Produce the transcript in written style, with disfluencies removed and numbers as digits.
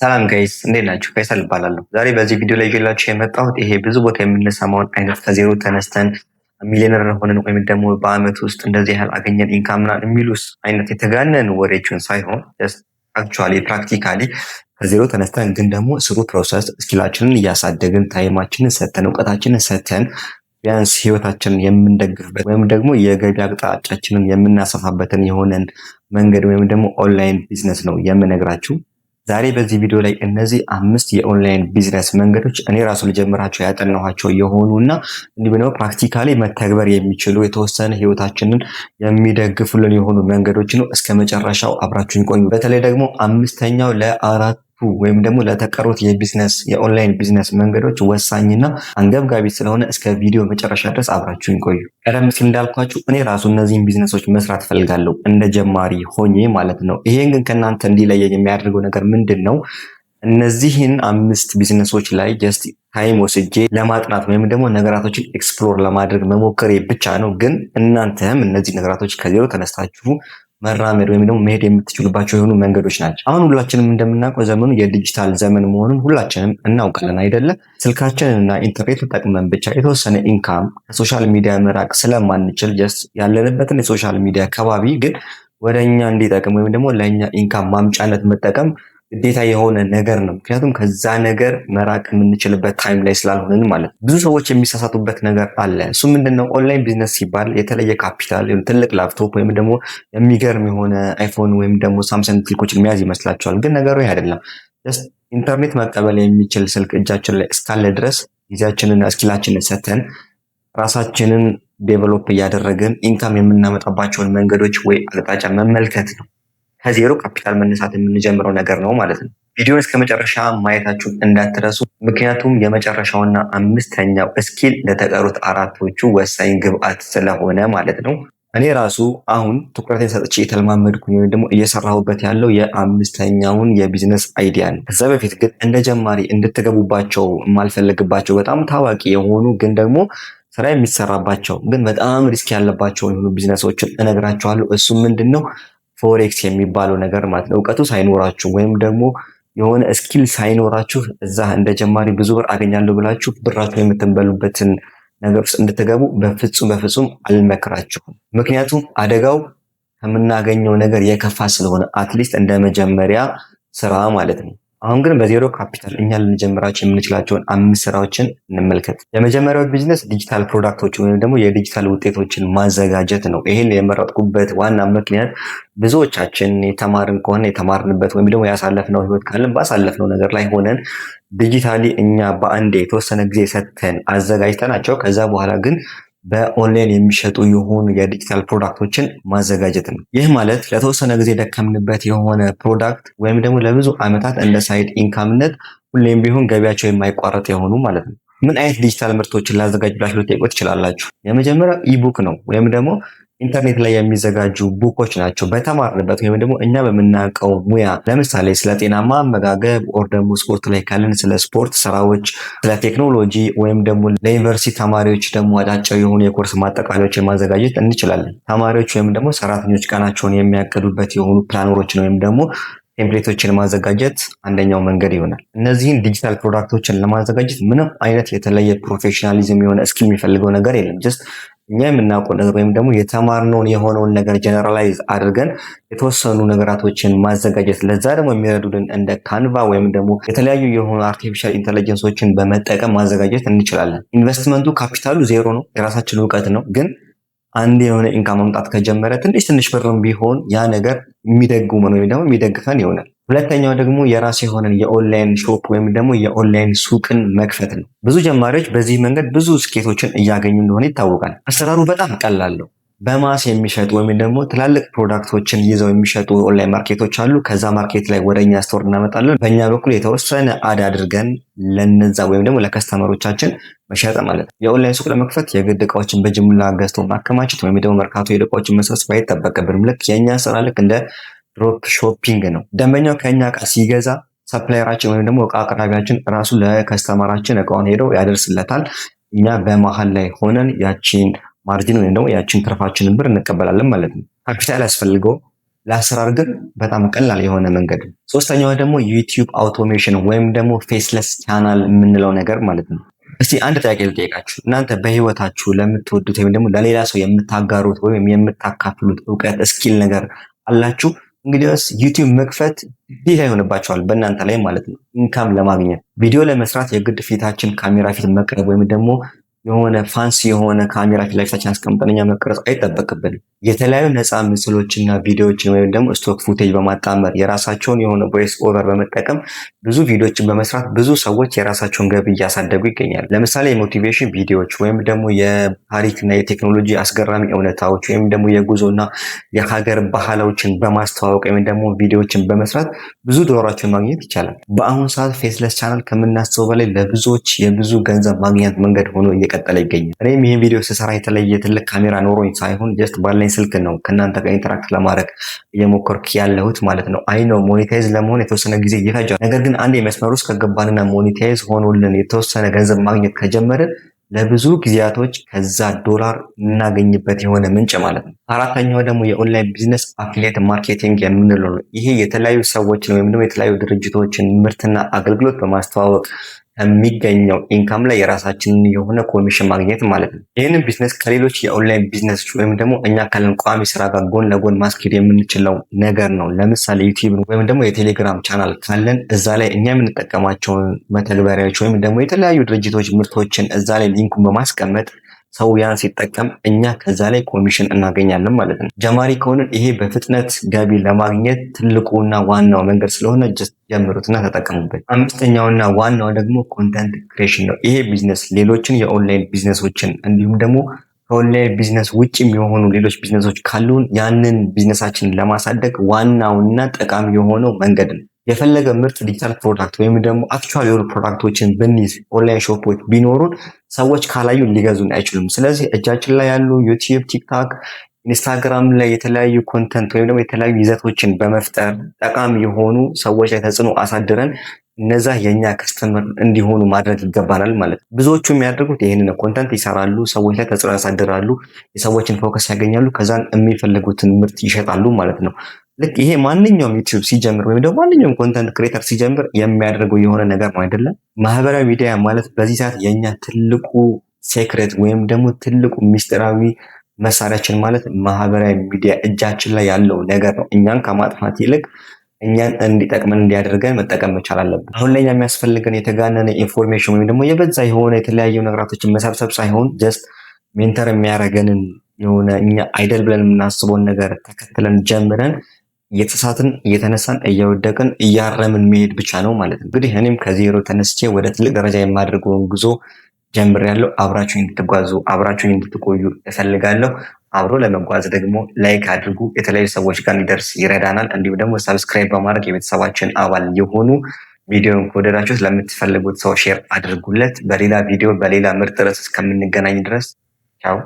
ሰላም ጋይስ እንዴት ናችሁ? ፈይሰል እባላለሁ። ዛሬ በዚህ ቪዲዮ ላይ ይዤላችሁ የመጣሁት ይሄ ብዙ ቦታ የምንሰማውን አይነት ከዜሮ ተነስተን ሚሊዮነር ሆነን ወይም ደግሞ በአመት ውስጥ እንደዚህ ያህል አገኘን ኢንካም ምናምን የሚሉስ አይነት የተጋነኑ ወሬዎችን ሳይሆን አክቹዋሊ ፕራክቲካሊ ከዜሮ ተነስተን ግን ደግሞ ስሩ ፕሮሰስ ስኪላችንን እያሳደግን ታይማችንን ሰተን እውቀታችንን ሰተን ቢያንስ ህይወታችንን የምንደግፍበት ወይም ደግሞ የገቢ አቅጣጫችንን የምናሰፋበትን የሆነን መንገድ ወይም ደግሞ ኦንላይን ቢዝነስ ነው የምነግራችሁ። ዛሬ በዚህ ቪዲዮ ላይ እነዚህ 5 የኦንላይን ቢዝነስ መንገዶች እኔ ራሱ ልጀምራቸው ያጠናኋቸው የሆኑ እና እንዲሁም ደግሞ ፕራክቲካሊ መተግበር የሚችሉ የተወሰነ ህይወታችንን የሚደግፉልን የሆኑ መንገዶች ነው። እስከ መጨረሻው አብራችሁን ቆዩ። በተለይ ደግሞ አምስተኛው ለአራቱ ወይም ደግሞ ለተቀሩት የኦንላይን ቢዝነስ መንገዶች ወሳኝና አንገብጋቢ ስለሆነ እስከ ቪዲዮ መጨረሻ ድረስ አብራችሁን ቆዩ። ቀደም ሲል እንዳልኳችሁ እኔ ራሱ እነዚህን ቢዝነሶች መስራት ፈልጋለሁ እንደ ጀማሪ ሆኜ ማለት ነው። ይሄን ግን ከእናንተ እንዲለየኝ የሚያደርገው ነገር ምንድን ነው? እነዚህን 5 ቢዝነሶች ላይ ጀስት ታይም ወስጄ ለማጥናት ወይም ደግሞ ነገራቶችን ኤክስፕሎር ለማድረግ መሞከሬ ብቻ ነው። ግን እናንተም እነዚህ ነገራቶች ከዜሮ ተነስታችሁ መራመድ ወይም ደግሞ መሄድ የምትችሉባቸው የሆኑ መንገዶች ናቸው። አሁን ሁላችንም እንደምናውቀው ዘመኑ የዲጂታል ዘመን መሆኑን ሁላችንም እናውቃለን አይደለ? ስልካችንን እና ኢንተርኔት ተጠቅመን ብቻ የተወሰነ ኢንካም ከሶሻል ሚዲያ መራቅ ስለማንችል ጀስት ያለንበትን የሶሻል ሚዲያ አካባቢ ግን ወደኛ እንዲጠቅም ወይም ደግሞ ለኛ ኢንካም ማምጫነት መጠቀም ግዴታ የሆነ ነገር ነው። ምክንያቱም ከዛ ነገር መራቅ የምንችልበት ታይም ላይ ስላልሆንን ማለት ነው። ብዙ ሰዎች የሚሳሳቱበት ነገር አለ። እሱ ምንድነው? ኦንላይን ቢዝነስ ሲባል የተለየ ካፒታል ትልቅ ላፕቶፕ ወይም ደግሞ የሚገርም የሆነ አይፎን ወይም ደግሞ ሳምሰንግ ስልኮችን መያዝ ይመስላቸዋል። ግን ነገሩ ይህ አይደለም። ኢንተርኔት መቀበል የሚችል ስልክ እጃችን ላይ እስካለ ድረስ ጊዜያችንን ስኪላችንን ሰተን ራሳችንን ዴቨሎፕ እያደረግን ኢንካም የምናመጣባቸውን መንገዶች ወይ አቅጣጫ መመልከት ነው። ከዜሮ ካፒታል መነሳት የምንጀምረው ነገር ነው ማለት ነው። ቪዲዮን እስከ መጨረሻ ማየታችሁን እንዳትረሱ። ምክንያቱም የመጨረሻውና 5ኛው ስኪል ለተቀሩት አራቶቹ ወሳኝ ግብአት ስለሆነ ማለት ነው። እኔ ራሱ አሁን ትኩረቴን ሰጥቼ የተለማመድኩኝ ወይም ደግሞ እየሰራሁበት ያለው የ5ኛውን የቢዝነስ አይዲያ ነው። ከዛ በፊት ግን እንደ ጀማሪ እንድትገቡባቸው የማልፈልግባቸው በጣም ታዋቂ የሆኑ ግን ደግሞ ስራ የሚሰራባቸው ግን በጣም ሪስክ ያለባቸው የሆኑ ቢዝነሶችን እነግራችኋለሁ። እሱ ምንድን ነው? ፎሬክስ የሚባለው ነገር ማለት ነው። እውቀቱ ሳይኖራችሁ ወይም ደግሞ የሆነ ስኪል ሳይኖራችሁ እዛ እንደ ጀማሪ ብዙ ብር አገኛለሁ ብላችሁ ብራችሁ የምትበሉበትን ነገር ውስጥ እንድትገቡ በፍጹም አልመክራችሁም። ምክንያቱም አደጋው ከምናገኘው ነገር የከፋ ስለሆነ አትሊስት እንደ መጀመሪያ ስራ ማለት ነው። አሁን ግን በዜሮ ካፒታል እኛ ልንጀምራቸው የምንችላቸውን 5 ስራዎችን እንመልከት። የመጀመሪያው ቢዝነስ ዲጂታል ፕሮዳክቶችን ወይም ደግሞ የዲጂታል ውጤቶችን ማዘጋጀት ነው። ይሄን የመረጥኩበት ዋና ምክንያት ብዙዎቻችን የተማርን ከሆነ የተማርንበት ወይም ደግሞ ያሳለፍነው ህይወት ካለን ባሳለፍነው ነገር ላይ ሆነን ዲጂታሊ እኛ በአንዴ የተወሰነ ጊዜ ሰጥተን አዘጋጅተናቸው ከዛ በኋላ ግን በኦንላይን የሚሸጡ የሆኑ የዲጂታል ፕሮዳክቶችን ማዘጋጀት ነው። ይህ ማለት ለተወሰነ ጊዜ ደከምንበት የሆነ ፕሮዳክት ወይም ደግሞ ለብዙ ዓመታት እንደ ሳይድ ኢንካምነት ሁሌም ቢሆን ገቢያቸው የማይቋረጥ የሆኑ ማለት ነው። ምን አይነት ዲጂታል ምርቶችን ላዘጋጅ ብላችሁ ልትጠይቁ ትችላላችሁ። የመጀመሪያው ኢቡክ ነው ወይም ደግሞ ኢንተርኔት ላይ የሚዘጋጁ ቡኮች ናቸው። በተማርንበት ወይም ደግሞ እኛ በምናውቀው ሙያ ለምሳሌ ስለ ጤናማ አመጋገብ ኦር ደግሞ ስፖርት ላይ ካለን ስለ ስፖርት ስራዎች፣ ስለ ቴክኖሎጂ ወይም ደግሞ ለዩኒቨርሲቲ ተማሪዎች ደግሞ አጫጭር የሆኑ የኮርስ ማጠቃለያዎችን ማዘጋጀት እንችላለን። ተማሪዎች ወይም ደግሞ ሰራተኞች ቀናቸውን የሚያቅዱበት የሆኑ ፕላነሮችን ወይም ደግሞ ቴምፕሌቶችን ማዘጋጀት አንደኛው መንገድ ይሆናል። እነዚህን ዲጂታል ፕሮዳክቶችን ለማዘጋጀት ምንም አይነት የተለየ ፕሮፌሽናሊዝም የሆነ ስኪል የሚፈልገው ነገር የለም። ጀስት እኛ የምናውቀው ነገር ወይም ደግሞ የተማርነውን የሆነውን ነገር ጀነራላይዝ አድርገን የተወሰኑ ነገራቶችን ማዘጋጀት፣ ለዛ ደግሞ የሚረዱልን እንደ ካንቫ ወይም ደግሞ የተለያዩ የሆኑ አርቲፊሻል ኢንተለጀንሶችን በመጠቀም ማዘጋጀት እንችላለን። ኢንቨስትመንቱ ካፒታሉ ዜሮ ነው፣ የራሳችን እውቀት ነው። ግን አንድ የሆነ ኢንካም ማምጣት ከጀመረ ትንሽ ብርም ቢሆን ያ ነገር የሚደግመን ወይም ደግሞ የሚደግፈን ይሆናል። ሁለተኛው ደግሞ የራስ የሆነን የኦንላይን ሾፕ ወይም ደግሞ የኦንላይን ሱቅን መክፈት ነው። ብዙ ጀማሪዎች በዚህ መንገድ ብዙ ስኬቶችን እያገኙ እንደሆነ ይታወቃል። አሰራሩ በጣም ቀላል ነው። በማስ የሚሸጡ ወይም ደግሞ ትላልቅ ፕሮዳክቶችን ይዘው የሚሸጡ ኦንላይን ማርኬቶች አሉ። ከዛ ማርኬት ላይ ወደኛ ስቶር እናመጣለን። በእኛ በኩል የተወሰነ አድ አድርገን ለነዛ ወይም ደግሞ ለከስተመሮቻችን መሸጥ ማለት ነው። የኦንላይን ሱቅ ለመክፈት የግድ እቃዎችን በጅምላ ገዝቶ ማከማቸት ወይም ደግሞ መርካቶ ሄዶ እቃዎችን መሰብሰብ አይጠበቅብንም። ልክ የእኛ ስራ ልክ እንደ ድሮፕ ሾፒንግ ነው። ደንበኛው ከኛ እቃ ሲገዛ ሰፕላየራችን ወይም ደግሞ እቃ አቅራቢያችን ራሱ ለከስተመራችን እቃውን ሄደው ያደርስለታል። እኛ በመሀል ላይ ሆነን ያቺን ማርጂን ወይም ደግሞ ያቺን ትርፋችንን ብር እንቀበላለን ማለት ነው። ካፒታል ያስፈልገው ለአሰራር ግን በጣም ቀላል የሆነ መንገድ ነው። ሶስተኛዋ ደግሞ ዩቲዩብ አውቶሜሽን ወይም ደግሞ ፌስለስ ቻናል የምንለው ነገር ማለት ነው። እስቲ አንድ ጥያቄ ልጠይቃችሁ። እናንተ በህይወታችሁ ለምትወዱት ወይም ደግሞ ለሌላ ሰው የምታጋሩት ወይም የምታካፍሉት እውቀት ስኪል ነገር አላችሁ? እንግዲያውስ ዩቲዩብ መክፈት ግዴታ ይሆንባቸዋል በእናንተ ላይ ማለት ነው። ኢንካም ለማግኘት ቪዲዮ ለመስራት የግድ ፊታችን ካሜራ ፊት መቅረብ ወይም ደግሞ የሆነ ፋንሲ የሆነ ካሜራ ፊት ለፊታችን አስቀምጠን እኛ መቅረጽ አይጠበቅብንም። የተለያዩ ነፃ ምስሎችና ቪዲዮዎችን ወይም ደግሞ ስቶክ ፉቴጅ በማጣመር የራሳቸውን የሆነ ቮይስ ኦቨር በመጠቀም ብዙ ቪዲዮዎችን በመስራት ብዙ ሰዎች የራሳቸውን ገቢ እያሳደጉ ይገኛሉ። ለምሳሌ የሞቲቬሽን ቪዲዮዎች ወይም ደግሞ የታሪክና የቴክኖሎጂ አስገራሚ እውነታዎች ወይም ደግሞ የጉዞና የሀገር ባህሎችን በማስተዋወቅ ወይም ደግሞ ቪዲዮዎችን በመስራት ብዙ ዶላሮችን ማግኘት ይቻላል። በአሁኑ ሰዓት ፌስለስ ቻናል ከምናስበው በላይ ለብዙዎች የብዙ ገንዘብ ማግኘት መንገድ ሆኖ እየቀጠለ ይገኛል። እኔም ይህን ቪዲዮ ስሰራ የተለየ ትልቅ ካሜራ ኖሮኝ ሳይሆን ጀስት ባለኝ ስልክ ነው ከእናንተ ጋር ኢንተራክት ለማድረግ እየሞከርኩ ያለሁት ማለት ነው። አይ ነው ሞኔታይዝ ለመሆን የተወሰነ ጊዜ ይፈጃል። ነገር ግን አንድ የመስመር ውስጥ ከገባንና ሞኔታይዝ ሆኖልን የተወሰነ ገንዘብ ማግኘት ከጀመርን ለብዙ ጊዜያቶች ከዛ ዶላር የምናገኝበት የሆነ ምንጭ ማለት ነው። አራተኛው ደግሞ የኦንላይን ቢዝነስ አፊሊየት ማርኬቲንግ የምንለው ነው። ይሄ የተለያዩ ሰዎችን ወይም ደግሞ የተለያዩ ድርጅቶችን ምርትና አገልግሎት በማስተዋወቅ ከሚገኘው ኢንካም ላይ የራሳችንን የሆነ ኮሚሽን ማግኘት ማለት ነው። ይህንን ቢዝነስ ከሌሎች የኦንላይን ቢዝነስ ወይም ደግሞ እኛ ካለን ቋሚ ስራ ጋር ጎን ለጎን ማስኬድ የምንችለው ነገር ነው። ለምሳሌ ዩቲዩብ ወይም ደግሞ የቴሌግራም ቻናል ካለን እዛ ላይ እኛ የምንጠቀማቸውን መተግበሪያዎች ወይም ደግሞ የተለያዩ ድርጅቶች ምርቶችን እዛ ላይ ሊንኩን በማስቀመጥ ሰው ያን ሲጠቀም እኛ ከዛ ላይ ኮሚሽን እናገኛለን ማለት ነው። ጀማሪ ከሆንን ይሄ በፍጥነት ገቢ ለማግኘት ትልቁና ዋናው መንገድ ስለሆነ ጀምሩትና ተጠቀሙበት። አምስተኛውና ዋናው ደግሞ ኮንተንት ክሬሽን ነው። ይሄ ቢዝነስ ሌሎችን የኦንላይን ቢዝነሶችን እንዲሁም ደግሞ ከኦንላይን ቢዝነስ ውጭ የሆኑ ሌሎች ቢዝነሶች ካሉን ያንን ቢዝነሳችንን ለማሳደግ ዋናውና ጠቃሚ የሆነው መንገድ ነው። የፈለገ ምርጥ ዲጂታል ፕሮዳክት ወይም ደግሞ አክቹዋል የሆኑ ፕሮዳክቶችን ብንይዝ ኦንላይን ሾፖች ቢኖሩን ሰዎች ካላዩ ሊገዙን አይችሉም። ስለዚህ እጃችን ላይ ያሉ ዩቲዩብ፣ ቲክታክ፣ ኢንስታግራም ላይ የተለያዩ ኮንተንት ወይም ደግሞ የተለያዩ ይዘቶችን በመፍጠር ጠቃሚ የሆኑ ሰዎች ላይ ተጽዕኖ አሳድረን እነዛ የኛ ከስተመር እንዲሆኑ ማድረግ ይገባናል ማለት ነው። ብዙዎቹ የሚያደርጉት ይህንን ኮንተንት ይሰራሉ፣ ሰዎች ላይ ተጽዕኖ ያሳድራሉ፣ የሰዎችን ፎከስ ያገኛሉ፣ ከዛን የሚፈልጉትን ምርት ይሸጣሉ ማለት ነው። ልክ ይሄ ማንኛውም ዩቲዩብ ሲጀምር ወይም ደግሞ ማንኛውም ኮንተንት ክሬተር ሲጀምር የሚያደርገው የሆነ ነገር ነው አይደለም። ማህበራዊ ሚዲያ ማለት በዚህ ሰዓት የኛ ትልቁ ሴክሬት ወይም ደግሞ ትልቁ ሚስጥራዊ መሳሪያችን ማለት ማህበራዊ ሚዲያ እጃችን ላይ ያለው ነገር ነው። እኛን ከማጥፋት ይልቅ እኛን እንዲጠቅመን እንዲያደርገን መጠቀም መቻል አለብን። አሁን ላይ የሚያስፈልገን የተጋነነ ኢንፎርሜሽን ወይም ደግሞ የበዛ የሆነ የተለያዩ ነገራቶችን መሰብሰብ ሳይሆን ጀስት ሜንተር የሚያደርገንን የሆነ እኛ አይደል ብለን የምናስበውን ነገር ተከትለን ጀምረን እየተሳትን እየተነሳን እየወደቅን እያረምን መሄድ ብቻ ነው ማለት ነው። እንግዲህ እኔም ከዜሮ ተነስቼ ወደ ትልቅ ደረጃ የማደርገውን ጉዞ ጀምሬያለሁ። አብራችሁ እንድትጓዙ አብራችሁ እንድትቆዩ እፈልጋለሁ። አብሮ ለመጓዝ ደግሞ ላይክ አድርጉ፣ የተለያዩ ሰዎች ጋር እንዲደርስ ይረዳናል። እንዲሁም ደግሞ ሰብስክራይብ በማድረግ የቤተሰባችን አባል የሆኑ ቪዲዮን ከወደዳችሁት ለምትፈልጉት ሰው ሼር አድርጉለት። በሌላ ቪዲዮ በሌላ ምርጥ ርዕስ እስከምንገናኝ ድረስ ቻው።